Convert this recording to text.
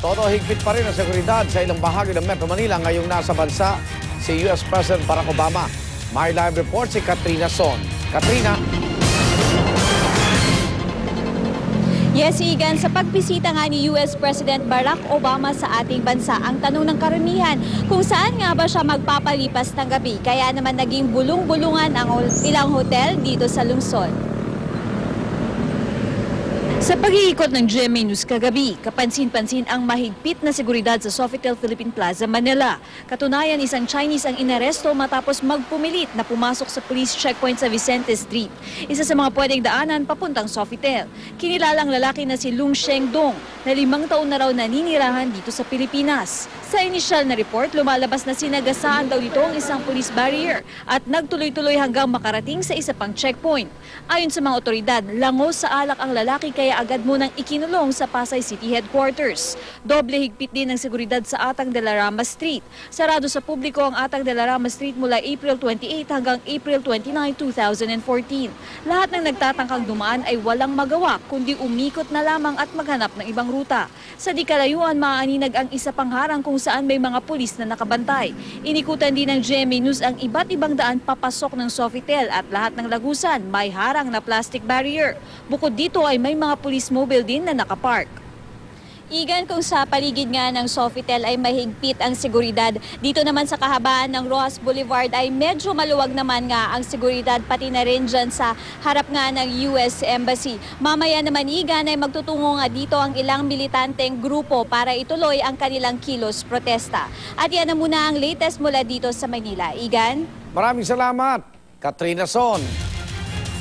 Todo higpit pa rin ang seguridad sa ilang bahagi ng Metro Manila ngayong nasa bansa si US President Barack Obama. May live report si Katrina Son. Katrina. Yes, Igan, sa pagbisita nga ni US President Barack Obama sa ating bansa, ang tanong ng karamihan kung saan nga ba siya magpapalipas ng gabi. Kaya naman naging bulong-bulungan ang ilang hotel dito sa lungsod. Sa pag-iikot ng GMA News kagabi, kapansin-pansin ang mahigpit na seguridad sa Sofitel Philippine Plaza, Manila. Katunayan, isang Chinese ang inaresto matapos magpumilit na pumasok sa police checkpoint sa Vicente Street. Isa sa mga pwedeng daanan papuntang Sofitel. Kinilalang lalaki na si Lung Shengdong na 5 taon na raw naninirahan dito sa Pilipinas. Sa inisyal na report, lumalabas na sinagasaan daw nito ang isang police barrier at nagtuloy-tuloy hanggang makarating sa isa pang checkpoint. Ayon sa mga otoridad, langos sa alak ang lalaki kaya agad munang ikinulong sa Pasay City Headquarters. Doble higpit din ang seguridad sa Atang de la Rama Street. Sarado sa publiko ang Atang de la Rama Street mula April 28 hanggang April 29, 2014. Lahat ng nagtatangkang dumaan ay walang magawa kundi umikot na lamang at maghanap ng ibang ruta. Sa di kalayuan, maaninag ang isa pang harang kung saan may mga pulis na nakabantay. Inikutan din ng GMA News ang iba't ibang daan papasok ng Sofitel at lahat ng lagusan may harang na plastic barrier. Bukod dito ay may mga police mobile din na nakapark. Igan, kung sa paligid nga ng Sofitel ay mahigpit ang seguridad, dito naman sa kahabaan ng Rojas Boulevard ay medyo maluwag naman nga ang seguridad pati na rin dyan sa harap nga ng US Embassy. Mamaya naman, Igan, ay magtutungo nga dito ang ilang militanteng grupo para ituloy ang kanilang kilos protesta. At yan na muna ang latest mula dito sa Manila. Igan? Maraming salamat, Katrina Son.